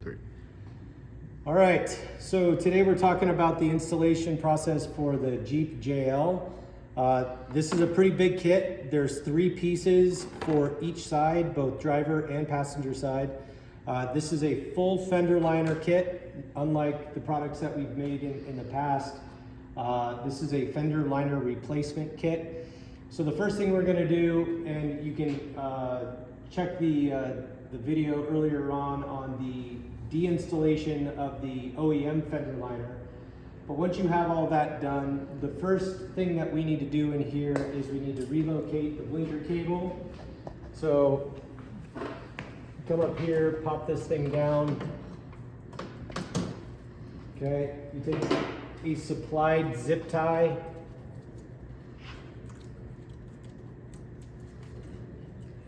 3. All right, so today we're talking about the installation process for the Jeep JL. This is a pretty big kit. There's 3 pieces for each side, both driver and passenger side. This is a full fender liner kit, unlike the products that we've made in the past. This is a fender liner replacement kit. So the first thing we're gonna do, and you can check the video earlier on the deinstallation of the OEM fender liner. But once you have all that done, the first thing that we need to do in here is we need to relocate the blinker cable. So come up here, pop this thing down. Okay, you take a supplied zip tie.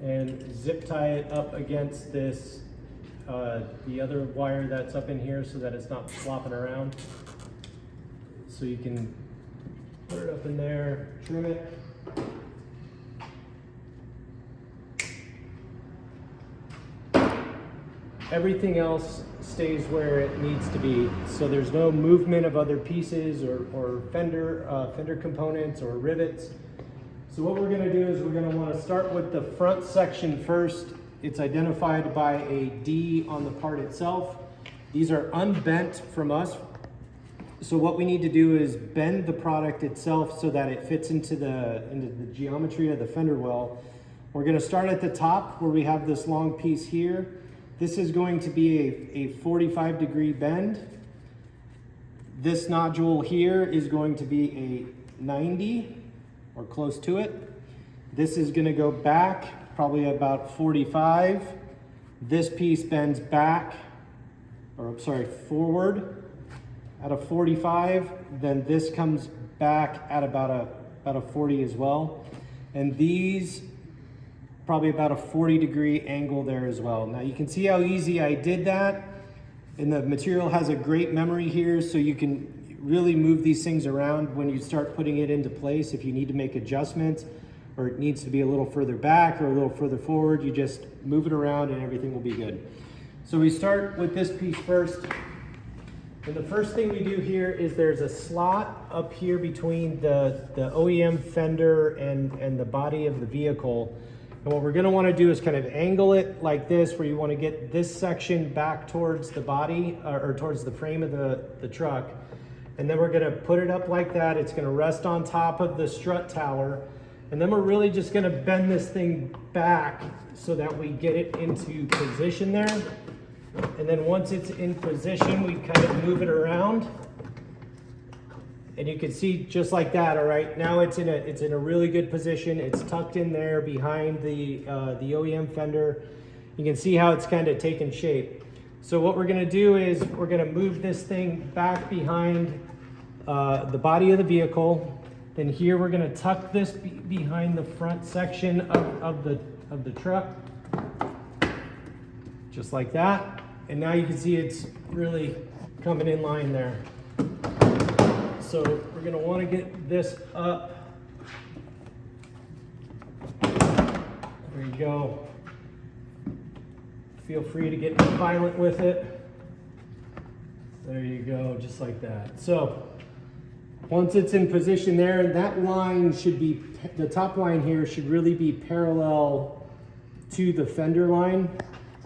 And zip tie it up against this, the other wire that's up in here so that it's not flopping around. So you can put it up in there, trim it. Everything else stays where it needs to be. So there's no movement of other pieces or fender components or rivets. So what we're gonna do is we're gonna wanna start with the front section first. It's identified by a D on the part itself. These are unbent from us. So what we need to do is bend the product itself so that it fits into the geometry of the fender well. We're gonna start at the top where we have this long piece here. This is going to be a 45-degree bend. This nodule here is going to be a 90 or close to it. This is gonna go back probably about 45. This piece bends back, or sorry, forward at a 45. Then this comes back at about a 40 as well. And these probably about a 40-degree angle there as well. Now you can see how easy I did that. And the material has a great memory here, so you can really move these things around when you start putting it into place. If you need to make adjustments or it needs to be a little further back or a little further forward, you just move it around and everything will be good. So we start with this piece first. And the first thing we do here is there's a slot up here between the OEM fender and the body of the vehicle. And what we're gonna wanna do is kind of angle it like this, where you wanna get this section back towards the body or towards the frame of the truck. And then we're gonna put it up like that. It's gonna rest on top of the strut tower. And then we're really just gonna bend this thing back so that we get it into position there. And then once it's in position, we kind of move it around. And you can see just like that, all right? Now it's in a really good position. It's tucked in there behind the OEM fender. You can see how it's kind of taken shape. So what we're gonna do is we're gonna move this thing back behind the body of the vehicle. Then here we're gonna tuck this behind the front section of the truck, just like that. And now you can see it's really coming in line there. So we're gonna wanna get this up. There you go. Feel free to get violent with it. There you go, just like that. So once it's in position there, that line should be, the top line here should really be parallel to the fender line.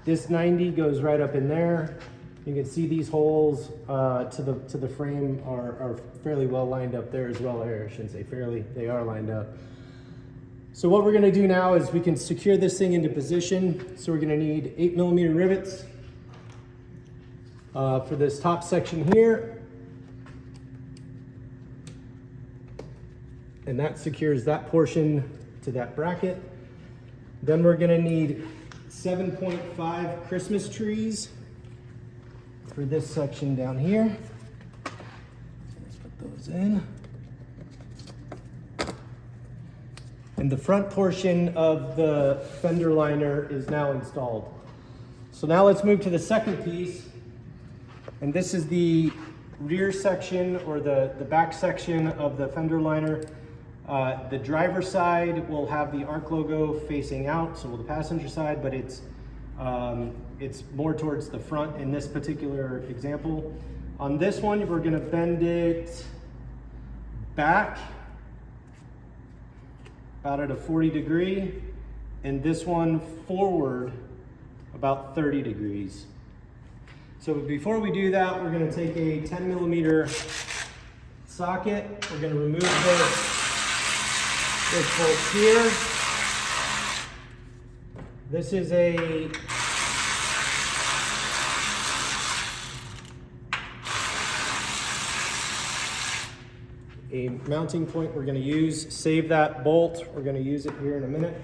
This 90 goes right up in there. You can see these holes to the frame are fairly well lined up there as well. I shouldn't say fairly, they are lined up. So what we're gonna do now is we can secure this thing into position. So we're gonna need 8mm rivets for this top section here. And that secures that portion to that bracket. Then we're gonna need 7.5 Christmas trees for this section down here. Let's put those in. And the front portion of the fender liner is now installed. So now let's move to the second piece. And this is the rear section or the back section of the fender liner. The driver's side will have the Ark logo facing out, so will the passenger side, but it's It's more towards the front in this particular example. On this one, we're gonna bend it back about at a 40 degree, and this one forward about 30 degrees. So before we do that, we're gonna take a 10 millimeter socket. We're gonna remove this bolt here. This is a mounting point we're going to use. Save that bolt. We're going to use it here in a minute.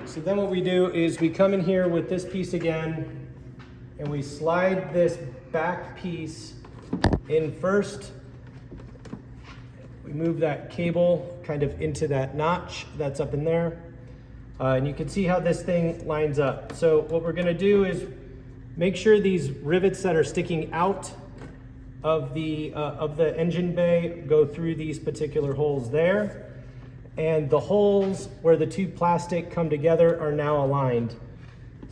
So then what we do is we come in here with this piece again, and we slide this back piece in first. We move that cable kind of into that notch that's up in there. And you can see how this thing lines up. So what we're going to do is make sure these rivets that are sticking out of the engine bay go through these particular holes there, and the holes where the two plastic come together are now aligned.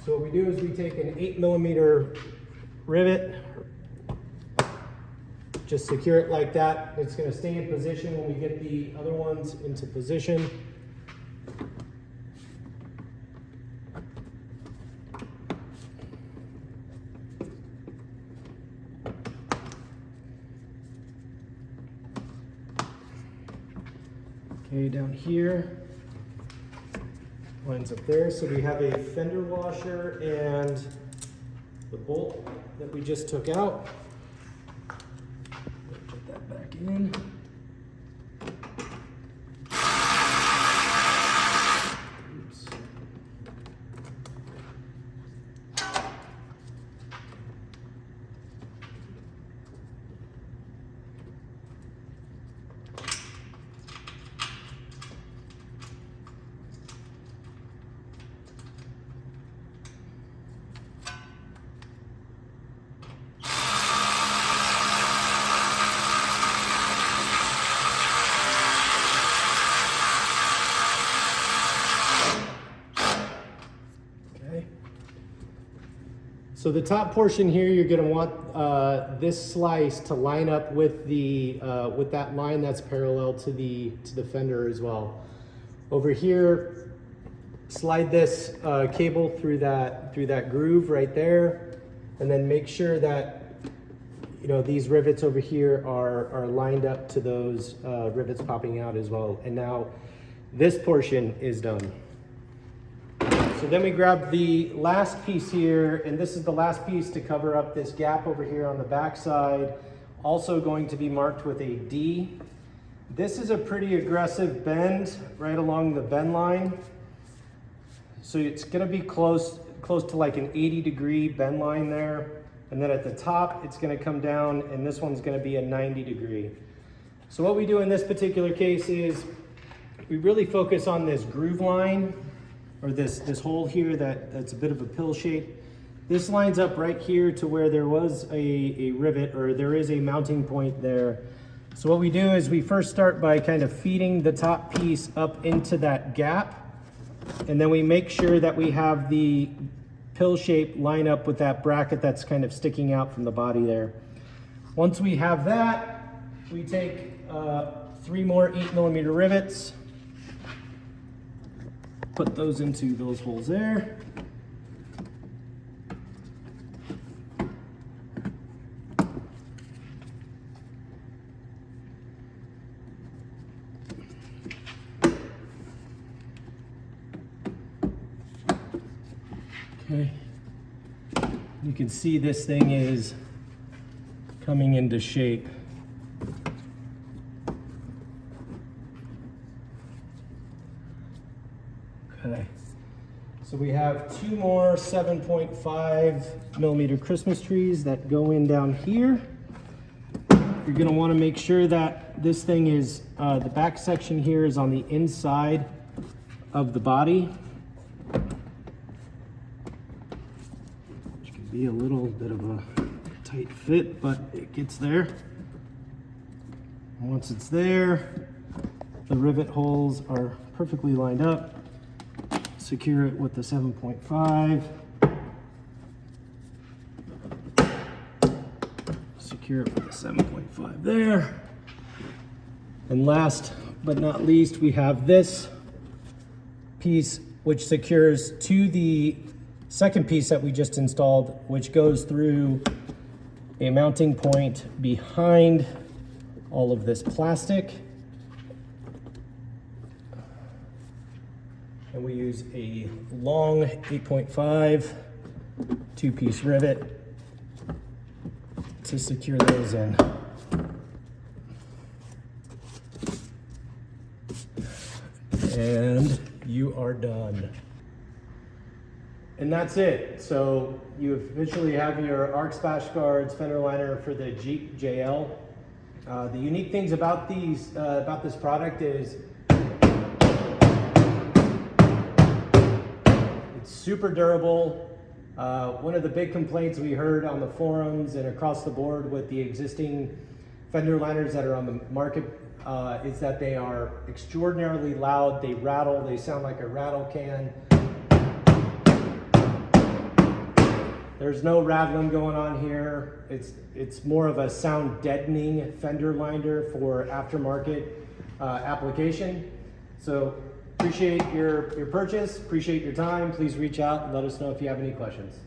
So what we do is we take an 8 millimeter rivet, just secure it like that. It's going to stay in position when we get the other ones into position. Okay, down here, lines up there. So we have a fender washer and the bolt that we just took out. Put that back in. Oops. So the top portion here, you're going to want this slice to line up with the with that line that's parallel to the fender as well. Over here, slide this cable through that groove right there, and then make sure that these rivets over here are lined up to those rivets popping out as well. And now this portion is done. So then we grab the last piece here, and this is the last piece to cover up this gap over here on the back side, also going to be marked with a D. This is a pretty aggressive bend right along the bend line. So it's gonna be close to like an 80 degree bend line there. And then at the top, it's gonna come down, and this one's gonna be a 90 degree. So what we do in this particular case is we really focus on this groove line, or this hole here that's a bit of a pill shape. This lines up right here to where there was a rivet, or there is a mounting point there. So what we do is we first start by kind of feeding the top piece up into that gap, and then we make sure that we have the pill shape line up with that bracket that's kind of sticking out from the body there. Once we have that, we take 3 more 8 millimeter rivets, put those into those holes there. Okay. You can see this thing is coming into shape. Okay, so we have 2 more 7.5 millimeter Christmas trees that go in down here. You're going to want to make sure that this thing is, the back section here is on the inside of the body. Which can be a little bit of a tight fit, but it gets there. And once it's there, the rivet holes are perfectly lined up. secure it with the 7.5. Secure it with the 7.5 there. And last but not least, we have this piece which secures to the second piece that we just installed, which goes through a mounting point behind all of this plastic. And we use a long 8.5 two-piece rivet to secure those in. And you are done. And that's it. So you officially have your Ark Splash Guards fender liner for the Jeep JL. The unique things about this product is it's super durable. One of the big complaints we heard on the forums and across the board with the existing fender liners that are on the market is that they are extraordinarily loud. They rattle, they sound like a rattle can. There's no rattling going on here. It's more of a sound deadening fender liner for aftermarket application. So appreciate your purchase, appreciate your time. Please reach out and let us know if you have any questions.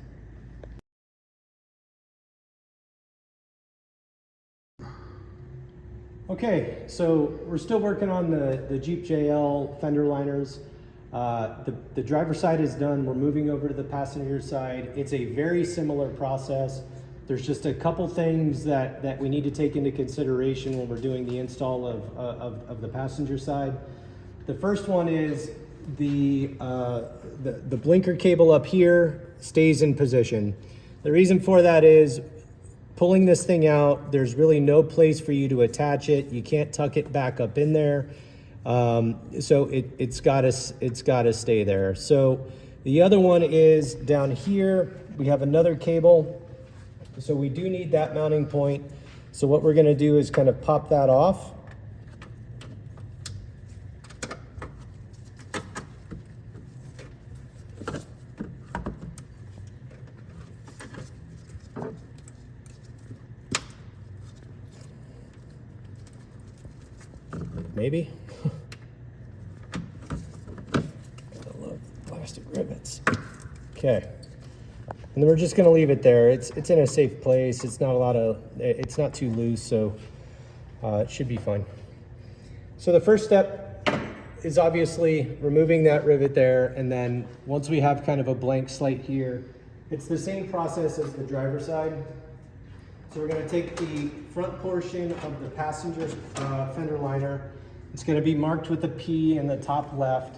Okay, so we're still working on the Jeep JL fender liners. The driver's side is done. We're moving over to the passenger side. It's a very similar process. There's just a couple things that we need to take into consideration when we're doing the install of the passenger side. The first one is the blinker cable up here stays in position. The reason for that is pulling this thing out, there's really no place for you to attach it. You can't tuck it back up in there. So it's gotta stay there. So the other one is down here. We have another cable. So we do need that mounting point. So what we're gonna do is kind of pop that off. Maybe. I love plastic rivets. Okay. And then we're just gonna leave it there. It's in a safe place. It's not too loose, so it should be fine. So the first step is obviously removing that rivet there, and then once we have kind of a blank slate here, it's the same process as the driver's side. So we're gonna take the front portion of the passenger's fender liner. It's gonna be marked with a P in the top left.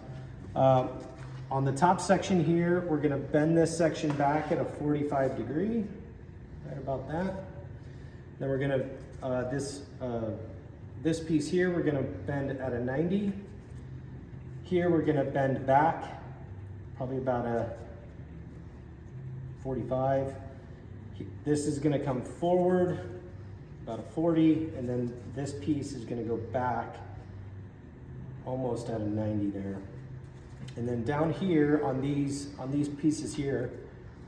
On the top section here, we're gonna bend this section back at a 45 degree, right about that. Then we're gonna, this piece here, we're gonna bend at a 90. Here we're gonna bend back, probably about a 45. This is gonna come forward, about a 40, and then this piece is gonna go back almost at a 90 there. And then down here on these pieces here,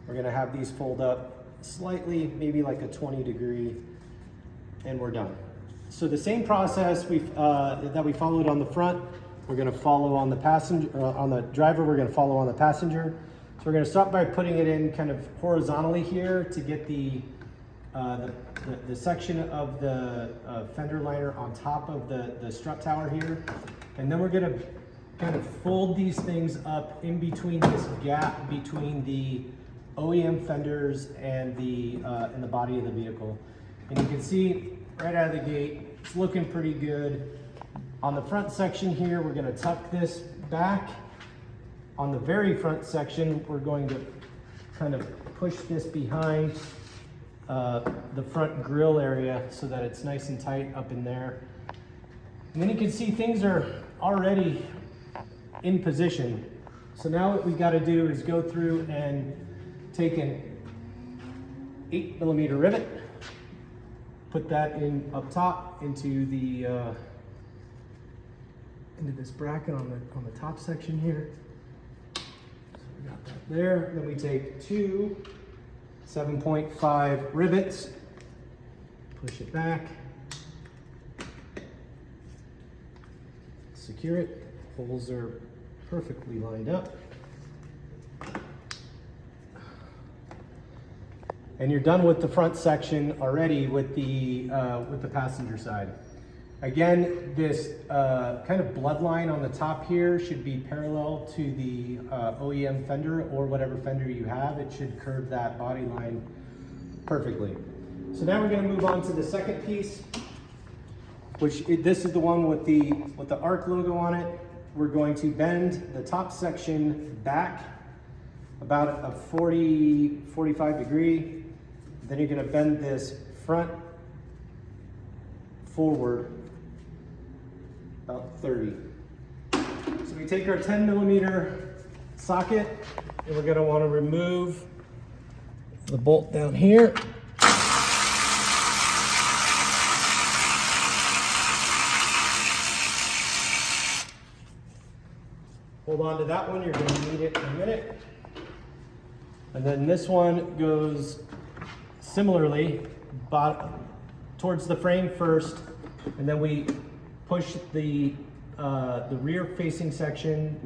we're gonna have these fold up slightly, maybe like a 20 degree, and we're done. So the same process that we followed on the front, we're gonna follow on the passenger, on the driver, we're gonna follow on the passenger. So we're gonna start by putting it in kind of horizontally here to get the section of the fender liner on top of the strut tower here. And then we're gonna kind of fold these things up in between this gap between the OEM fenders and the body of the vehicle. And you can see right out of the gate, it's looking pretty good. On the front section here, we're gonna tuck this back. On the very front section, we're going to kind of push this behind the front grille area so that it's nice and tight up in there. And then you can see things are already in position. So now what we got to do is go through and take an 8mm rivet, put that in up top into the into this bracket on the top section here. We got that there. Then we take two 7.5 rivets, push it back, secure it. Holes are perfectly lined up. And you're done with the front section already with the passenger side. Again, this kind of bloodline on the top here should be parallel to the OEM fender or whatever fender you have. It should curve that body line perfectly. So now we're going to move on to the second piece, this is the one with the Ark logo on it. We're going to bend the top section back about a 45 degree. Then you're going to bend this front forward about 30. So we take our 10mm socket and we're going to want to remove the bolt down here. Hold on to that one, you're going to need it in a minute. And then this one goes similarly towards the frame first, and then we push the rear facing section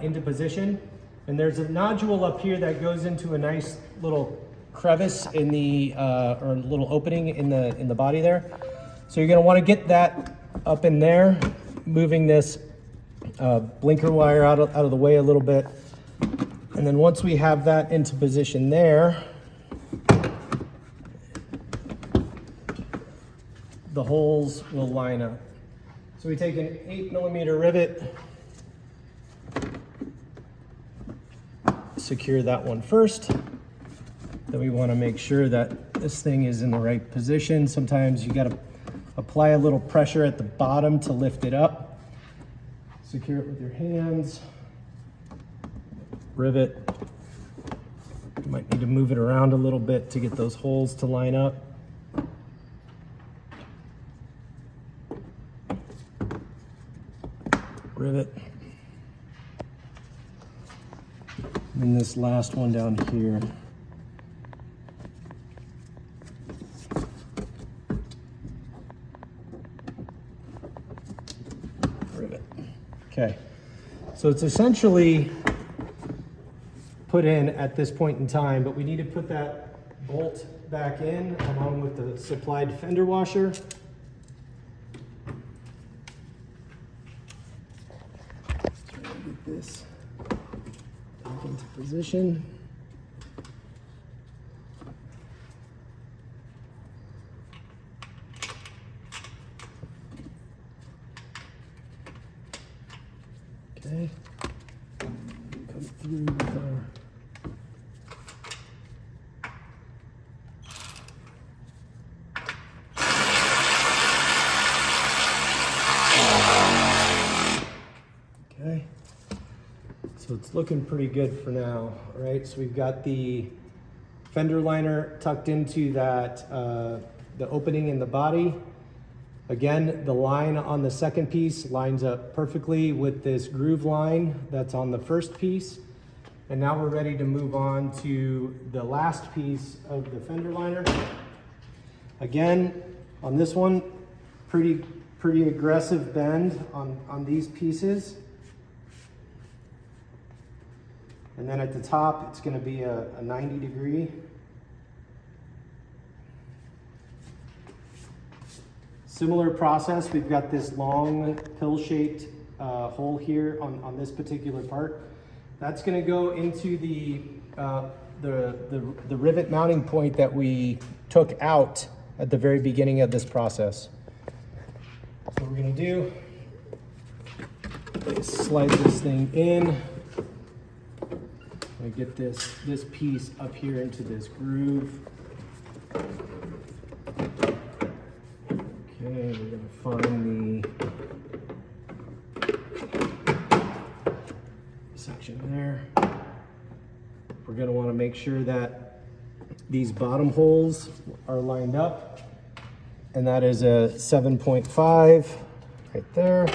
into position. And there's a nodule up here that goes into a nice little crevice in the or a little opening in the body there. So you're going to want to get that up in there, moving this blinker wire out of the way a little bit. And then once we have that into position there, the holes will line up. So we take an 8mm rivet, secure that one first. Then we want to make sure that this thing is in the right position. Sometimes you got to apply a little pressure at the bottom to lift it up. Secure it with your hands. Rivet. You might need to move it around a little bit to get those holes to line up. Rivet. And this last one down here. Rivet. Okay, so it's essentially put in at this point in time, but we need to put that bolt back in along with the supplied fender washer. Try to get this back into position. Okay, come through with our so it's looking pretty good for now, right? So we've got the fender liner tucked into that, the opening in the body. Again, the line on the second piece lines up perfectly with this groove line that's on the first piece. And now we're ready to move on to the last piece of the fender liner. Again, on this one, pretty aggressive bend on these pieces. And then at the top, it's going to be a 90 degree. Similar process, we've got this long pill-shaped hole here on this particular part. That's going to go into the rivet mounting point that we took out at the very beginning of this process. So what we're going to do is slide this thing in. I get this piece up here into this groove. Okay, we're gonna find the section there. We're gonna wanna make sure that these bottom holes are lined up, and that is a 7.5 right there.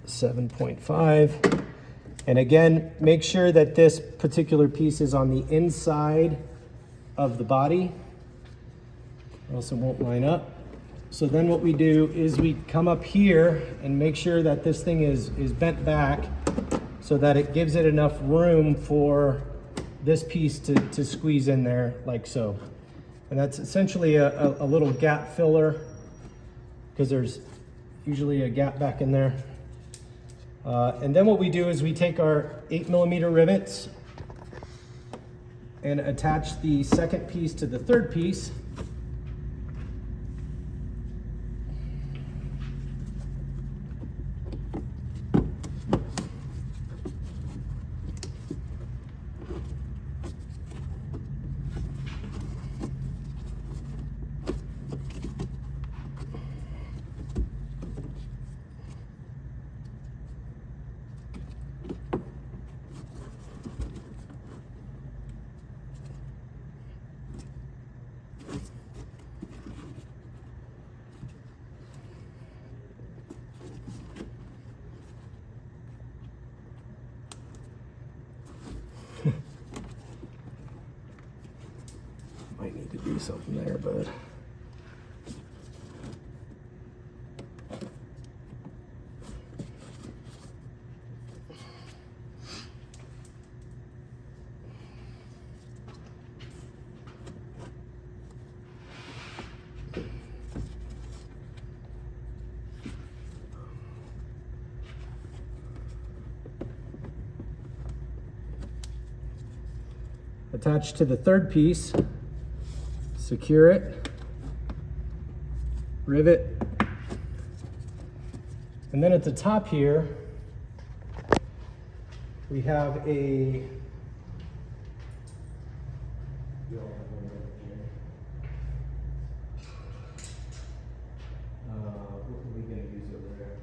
7.5. And again, make sure that this particular piece is on the inside of the body, or else it won't line up. So then what we do is we come up here and make sure that this thing is bent back so that it gives it enough room for this piece to squeeze in there like so. And that's essentially a little gap filler, because there's usually a gap back in there. And then what we do is we take our 8mm rivets and attach the second piece to the third piece. Might need to do something there, but attach to the third piece, secure it, rivet, and then at the top here we have a what are we going to use over there?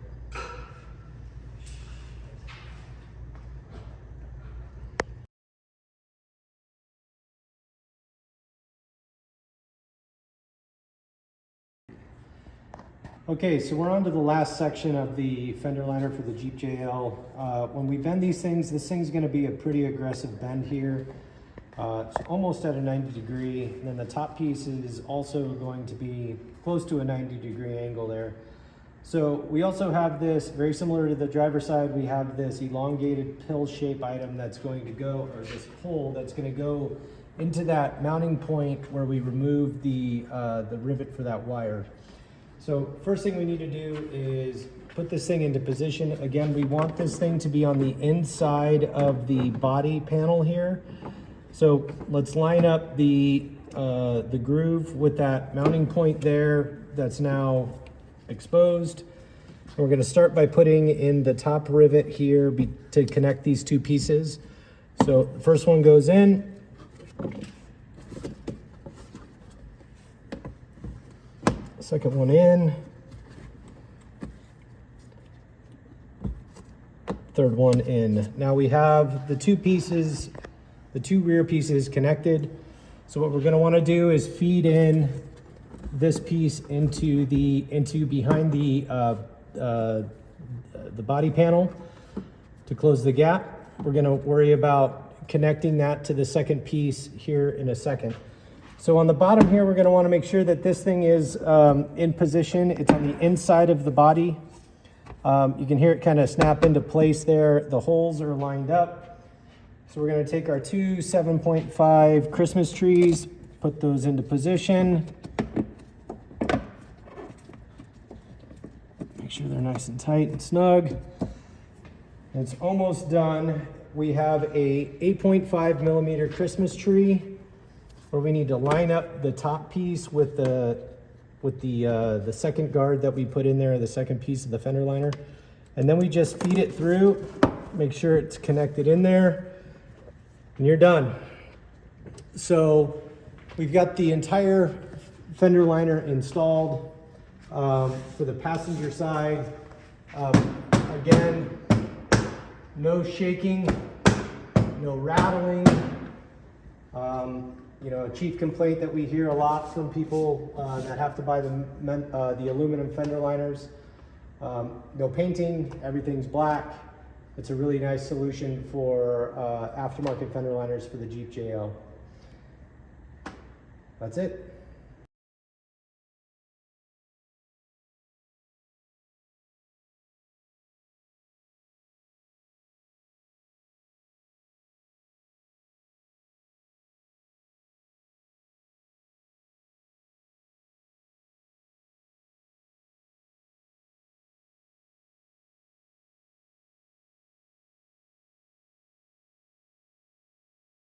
Okay, so we're on to the last section of the fender liner for the Jeep JL. When we bend these things, this thing's going to be a pretty aggressive bend here. It's almost at a 90 degree, and then the top piece is also going to be close to a 90 degree angle there. So we also have this, very similar to the driver's side, we have this elongated pill shape item that's going to go, or this hole that's going to go into that mounting point where we remove the rivet for that wire. So first thing we need to do is put this thing into position. Again, we want this thing to be on the inside of the body panel here. So let's line up the groove with that mounting point there that's now exposed. We're going to start by putting in the top rivet here to connect these two pieces. So the first one goes in. Second one in. Third one in. Now we have the two pieces, the two rear pieces connected. So what we're going to want to do is feed in this piece into behind the body panel to close the gap. We're going to worry about connecting that to the second piece here in a second. So on the bottom here, we're going to want to make sure that this thing is in position. It's on the inside of the body. You can hear it kind of snap into place there. The holes are lined up. So we're going to take our two 7.5 Christmas trees, put those into position. Make sure they're nice and tight and snug. It's almost done. We have a 8.5mm Christmas tree, where we need to line up the top piece with the second guard that we put in there, the second piece of the fender liner. And then we just feed it through, make sure it's connected in there, and you're done. So we've got the entire fender liner installed for the passenger side. Again, no shaking, no rattling. You know, a chief complaint that we hear a lot from people that have to buy the aluminum fender liners. No painting, everything's black. It's a really nice solution for aftermarket fender liners for the Jeep JL. That's it.